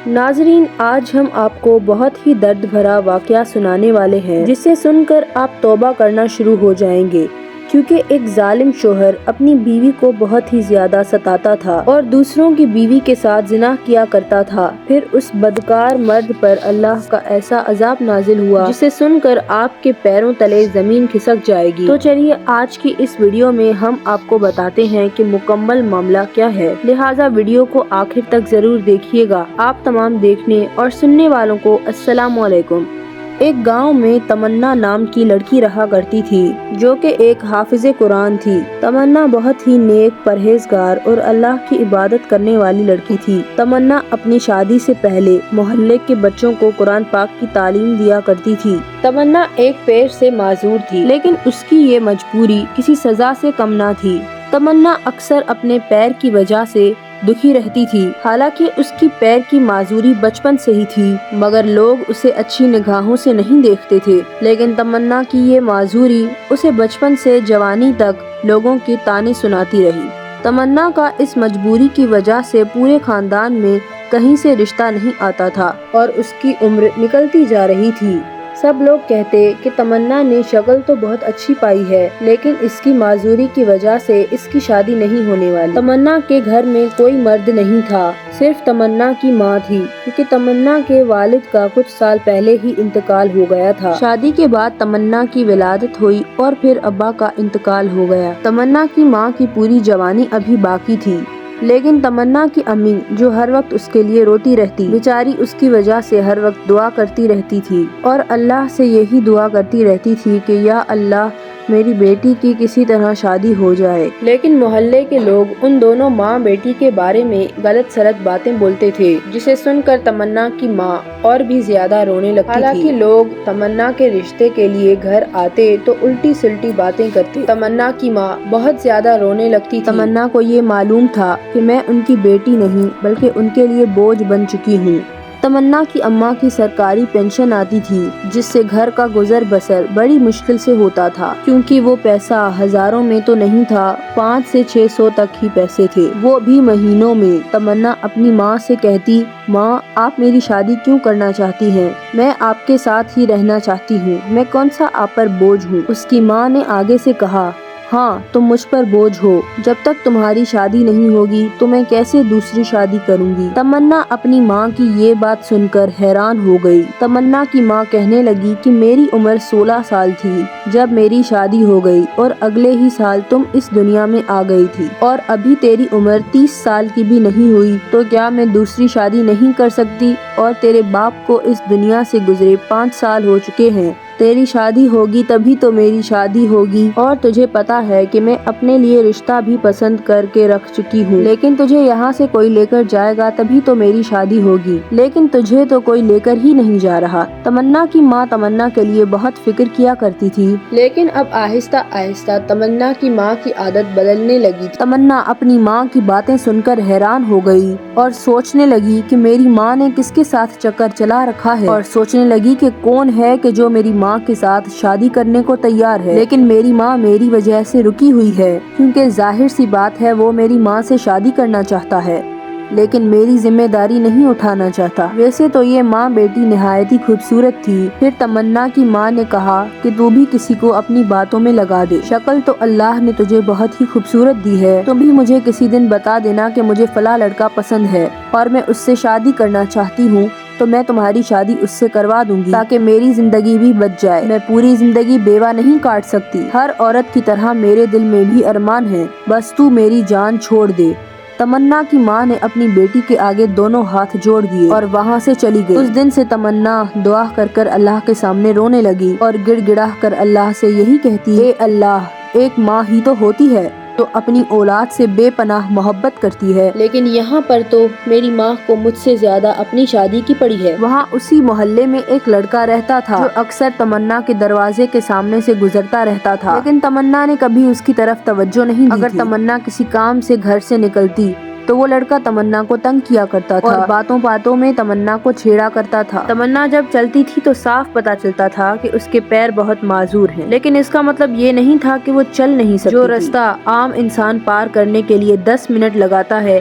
ناظرین، آج ہم آپ کو بہت ہی درد بھرا واقعہ سنانے والے ہیں جسے سن کر آپ توبہ کرنا شروع ہو جائیں گے، کیونکہ ایک ظالم شوہر اپنی بیوی کو بہت ہی زیادہ ستاتا تھا اور دوسروں کی بیوی کے ساتھ زنا کیا کرتا تھا۔ پھر اس بدکار مرد پر اللہ کا ایسا عذاب نازل ہوا جسے سن کر آپ کے پیروں تلے زمین کھسک جائے گی۔ تو چلیے آج کی اس ویڈیو میں ہم آپ کو بتاتے ہیں کہ مکمل معاملہ کیا ہے، لہٰذا ویڈیو کو آخر تک ضرور دیکھیے گا۔ آپ تمام دیکھنے اور سننے والوں کو السلام علیکم۔ ایک گاؤں میں تمنا نام کی لڑکی رہا کرتی تھی جو کہ ایک حافظ قرآن تھی۔ تمنا بہت ہی نیک، پرہیزگار اور اللہ کی عبادت کرنے والی لڑکی تھی۔ تمنا اپنی شادی سے پہلے محلے کے بچوں کو قرآن پاک کی تعلیم دیا کرتی تھی۔ تمنا ایک پیر سے معذور تھی، لیکن اس کی یہ مجبوری کسی سزا سے کم نہ تھی۔ تمنا اکثر اپنے پیر کی وجہ سے دکھی رہتی تھی، حالانکہ اس کی پیر کی معذوری بچپن سے ہی تھی، مگر لوگ اسے اچھی نگاہوں سے نہیں دیکھتے تھے۔ لیکن تمنا کی یہ معذوری اسے بچپن سے جوانی تک لوگوں کے طعنے سناتی رہی۔ تمنا کا اس مجبوری کی وجہ سے پورے خاندان میں کہیں سے رشتہ نہیں آتا تھا اور اس کی عمر نکلتی جا رہی تھی۔ سب لوگ کہتے کہ تمنا نے شکل تو بہت اچھی پائی ہے، لیکن اس کی معذوری کی وجہ سے اس کی شادی نہیں ہونے والی۔ تمنا کے گھر میں کوئی مرد نہیں تھا، صرف تمنا کی ماں تھی، کیونکہ تمنا کے والد کا کچھ سال پہلے ہی انتقال ہو گیا تھا۔ شادی کے بعد تمنا کی ولادت ہوئی اور پھر ابا کا انتقال ہو گیا۔ تمنا کی ماں کی پوری جوانی ابھی باقی تھی، لیکن تمنا کی امی جو ہر وقت اس کے لیے روتی رہتی، بیچاری اس کی وجہ سے ہر وقت دعا کرتی رہتی تھی اور اللہ سے یہی دعا کرتی رہتی تھی کہ یا اللہ میری بیٹی کی کسی طرح شادی ہو جائے۔ لیکن محلے کے لوگ ان دونوں ماں بیٹی کے بارے میں غلط سلط باتیں بولتے تھے، جسے سن کر تمنا کی ماں اور بھی زیادہ رونے لگتی تھی۔ حالانکہ لوگ تمنا کے رشتے کے لیے گھر آتے تو الٹی سلٹی باتیں کرتے۔ تمنا کی ماں بہت زیادہ رونے لگتی تھی۔ تمنا کو یہ معلوم تھا کہ میں ان کی بیٹی نہیں بلکہ ان کے لیے بوجھ بن چکی ہوں۔ تمنا کی اماں کی سرکاری پینشن آتی تھی، جس سے گھر کا گزر بسر بڑی مشکل سے ہوتا تھا، کیونکہ وہ پیسہ ہزاروں میں تو نہیں تھا، 500 سے 600 تک ہی پیسے تھے، وہ بھی مہینوں میں۔ تمنا اپنی ماں سے کہتی، ماں آپ میری شادی کیوں کرنا چاہتی ہیں؟ میں آپ کے ساتھ ہی رہنا چاہتی ہوں، میں کون سا آپ پر بوجھ ہوں؟ اس کی ماں نے آگے سے کہا، ہاں تم مجھ پر بوجھ ہو، جب تک تمہاری شادی نہیں ہوگی تو میں کیسے دوسری شادی کروں گی؟ تمنا اپنی ماں کی یہ بات سن کر حیران ہو گئی۔ تمنا کی ماں کہنے لگی کہ میری عمر 16 سال تھی جب میری شادی ہو گئی اور اگلے ہی سال تم اس دنیا میں آ گئی تھی، اور ابھی تیری عمر 30 سال کی بھی نہیں ہوئی، تو کیا میں دوسری شادی نہیں کر سکتی؟ اور تیرے باپ کو اس دنیا سے گزرے 5 سال ہو چکے ہیں، تیری شادی ہوگی تبھی تو میری شادی ہوگی، اور تجھے پتا ہے کہ میں اپنے لیے رشتہ بھی پسند کر کے رکھ چکی ہوں، لیکن تجھے یہاں سے کوئی لے کر جائے گا تبھی تو میری شادی ہوگی، لیکن تجھے تو کوئی لے کر ہی نہیں جا رہا۔ تمنا کی ماں تمنا کے لیے بہت فکر کیا کرتی تھی، لیکن اب آہستہ آہستہ تمنا کی ماں کی عادت بدلنے لگی تھی۔ تمنا اپنی ماں کی باتیں سن کر حیران ہو گئی اور سوچنے لگی کہ میری ماں نے کس کے ساتھ چکر چلا رکھا ہے، اور سوچنے لگی کہ کون ہے کہ جو میری ماں کے ساتھ شادی کرنے کو تیار ہے، لیکن میری ماں میری وجہ سے رکی ہوئی ہے، کیونکہ ظاہر سی بات ہے وہ میری ماں سے شادی کرنا چاہتا ہے لیکن میری ذمہ داری نہیں اٹھانا چاہتا۔ ویسے تو یہ ماں بیٹی نہایت ہی خوبصورت تھی۔ پھر تمنا کی ماں نے کہا کہ تو بھی کسی کو اپنی باتوں میں لگا دے، شکل تو اللہ نے تجھے بہت ہی خوبصورت دی ہے، تم بھی مجھے کسی دن بتا دینا کہ مجھے فلاں لڑکا پسند ہے اور میں اس سے شادی کرنا چاہتی ہوں، تو میں تمہاری شادی اس سے کروا دوں گی تاکہ میری زندگی بھی بچ جائے۔ میں پوری زندگی بیوہ نہیں کاٹ سکتی، ہر عورت کی طرح میرے دل میں بھی ارمان ہے، بس تو میری جان چھوڑ دے۔ تمنا کی ماں نے اپنی بیٹی کے آگے دونوں ہاتھ جوڑ دیے اور وہاں سے چلی گئی۔ اس دن سے تمنا دعا کر کر اللہ کے سامنے رونے لگی اور گڑ گڑا کر اللہ سے یہی کہتی، اے اللہ، ایک ماں ہی تو ہوتی ہے تو اپنی اولاد سے بے پناہ محبت کرتی ہے، لیکن یہاں پر تو میری ماں کو مجھ سے زیادہ اپنی شادی کی پڑی ہے۔ وہاں اسی محلے میں ایک لڑکا رہتا تھا جو اکثر تمنا کے دروازے کے سامنے سے گزرتا رہتا تھا، لیکن تمنا نے کبھی اس کی طرف توجہ نہیں دی۔ اگر تمنا کسی کام سے گھر سے نکلتی تو وہ لڑکا تمنا کو تنگ کیا کرتا تھا اور باتوں باتوں میں تمنا کو چھیڑا کرتا تھا۔ تمنا جب چلتی تھی تو صاف پتا چلتا تھا کہ اس کے پیر بہت معذور ہیں، لیکن اس کا مطلب یہ نہیں تھا کہ وہ چل نہیں سکتی۔ جو راستہ عام انسان پار کرنے کے لیے 10 منٹ لگاتا ہے،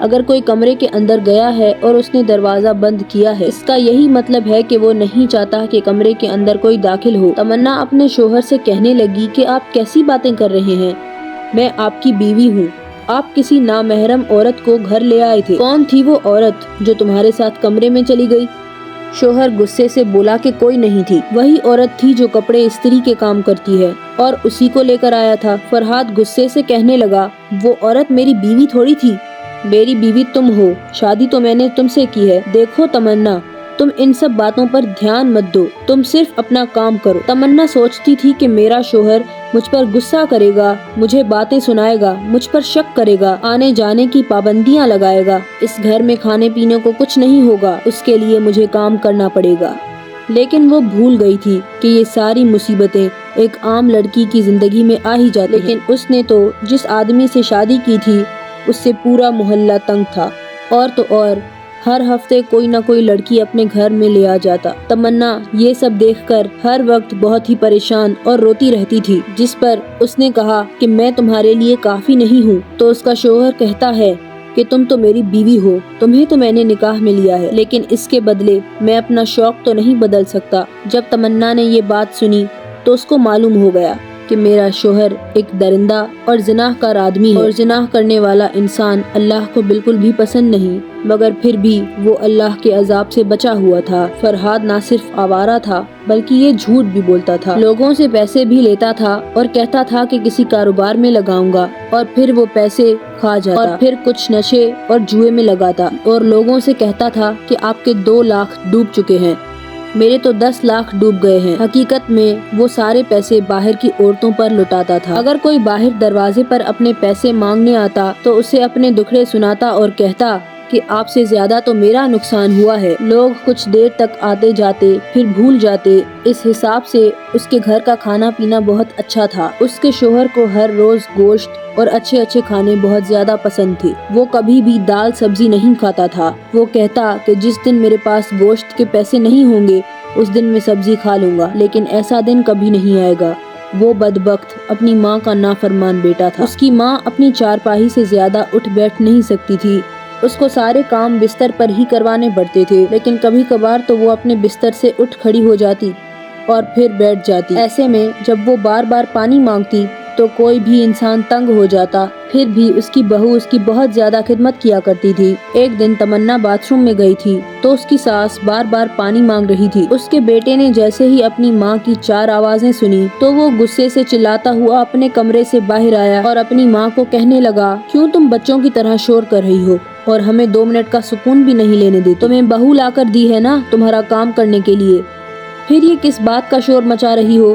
اگر کوئی کمرے کے اندر گیا ہے اور اس نے دروازہ بند کیا ہے، اس کا یہی مطلب ہے کہ وہ نہیں چاہتا کہ کمرے کے اندر کوئی داخل ہو۔ تمنا اپنے شوہر سے کہنے لگی کہ آپ کیسی باتیں کر رہے ہیں، میں آپ کی بیوی ہوں، آپ کسی نامحرم عورت کو گھر لے آئے تھے۔ کون تھی وہ عورت جو تمہارے ساتھ کمرے میں چلی گئی؟ شوہر غصے سے بولا کہ کوئی نہیں تھی، وہی عورت تھی جو کپڑے استری کے کام کرتی ہے اور اسی کو لے کر آیا تھا۔ فرحاد غصے سے کہنے لگا، وہ عورت میری بیوی تھوڑی تھی، میری بیوی تم ہو، شادی تو میں نے تم سے کی ہے۔ دیکھو تمنا، تم ان سب باتوں پر دھیان مت دو، تم صرف اپنا کام کرو۔ تمنا سوچتی تھی کہ میرا شوہر مجھ پر غصہ کرے گا، مجھے باتیں سنائے گا، مجھ پر شک کرے گا، آنے جانے کی پابندیاں لگائے گا، اس گھر میں کھانے پینے کو کچھ نہیں ہوگا، اس کے لیے مجھے کام کرنا پڑے گا۔ لیکن وہ بھول گئی تھی کہ یہ ساری مصیبتیں ایک عام لڑکی کی زندگی میں آ ہی جاتی ہیں، لیکن اس نے تو جس آدمی سے شادی کی تھی اس سے پورا محلہ تنگ تھا، اور تو اور ہر ہفتے کوئی نہ کوئی لڑکی اپنے گھر میں لے آ جاتا۔ تمنا یہ سب دیکھ کر ہر وقت بہت ہی پریشان اور روتی رہتی تھی۔ جس پر اس نے کہا کہ میں تمہارے لیے کافی نہیں ہوں، تو اس کا شوہر کہتا ہے کہ تم تو میری بیوی ہو، تمہیں تو میں نے نکاح میں لیا ہے، لیکن اس کے بدلے میں اپنا شوق تو نہیں بدل سکتا۔ جب تمنا نے یہ بات سنی تو اس کو معلوم ہو گیا کہ میرا شوہر ایک درندہ اور زنا کار آدمی ہے، اور زنا کرنے والا انسان اللہ کو بالکل بھی پسند نہیں، مگر پھر بھی وہ اللہ کے عذاب سے بچا ہوا تھا۔ فرحاد نہ صرف آوارہ تھا بلکہ یہ جھوٹ بھی بولتا تھا، لوگوں سے پیسے بھی لیتا تھا اور کہتا تھا کہ کسی کاروبار میں لگاؤں گا، اور پھر وہ پیسے کھا جاتا اور پھر کچھ نشے اور جوئے میں لگاتا اور لوگوں سے کہتا تھا کہ آپ کے 2 لاکھ ڈوب چکے ہیں، میرے تو 10 لاکھ ڈوب گئے ہیں۔ حقیقت میں وہ سارے پیسے باہر کی عورتوں پر لٹاتا تھا۔ اگر کوئی باہر دروازے پر اپنے پیسے مانگنے آتا تو اسے اپنے دکھڑے سناتا اور کہتا کہ آپ سے زیادہ تو میرا نقصان ہوا ہے۔ لوگ کچھ دیر تک آتے جاتے پھر بھول جاتے۔ اس حساب سے اس کے گھر کا کھانا پینا بہت اچھا تھا۔ اس کے شوہر کو ہر روز گوشت اور اچھے اچھے کھانے بہت زیادہ پسند تھے۔ وہ کبھی بھی دال سبزی نہیں کھاتا تھا۔ وہ کہتا کہ جس دن میرے پاس گوشت کے پیسے نہیں ہوں گے اس دن میں سبزی کھا لوں گا، لیکن ایسا دن کبھی نہیں آئے گا۔ وہ بدبخت اپنی ماں کا نافرمان بیٹا تھا۔ اس کی ماں اپنی چارپائی سے زیادہ اٹھ بیٹھ نہیں سکتی تھی، اس کو سارے کام بستر پر ہی کروانے پڑتے تھے، لیکن کبھی کبھار تو وہ اپنے بستر سے اٹھ کھڑی ہو جاتی اور پھر بیٹھ جاتی۔ ایسے میں جب وہ بار بار پانی مانگتی تو کوئی بھی انسان تنگ ہو جاتا، پھر بھی اس کی بہو اس کی بہت زیادہ خدمت کیا کرتی تھی۔ ایک دن تمنا باتھ روم میں گئی تھی تو اس کی ساس بار بار پانی مانگ رہی تھی۔ اس کے بیٹے نے جیسے ہی اپنی ماں کی 4 آوازیں سنی تو وہ غصے سے چلاتا ہوا اپنے کمرے سے باہر آیا اور اپنی ماں کو کہنے لگا، کیوں تم بچوں کی طرح شور کر رہی ہو اور ہمیں 2 منٹ کا سکون بھی نہیں لینے دیتی؟ تمہیں بہو لا کر دی ہے نا تمہارا کام کرنے کے لیے، پھر یہ کس بات کا شور مچا رہی ہو؟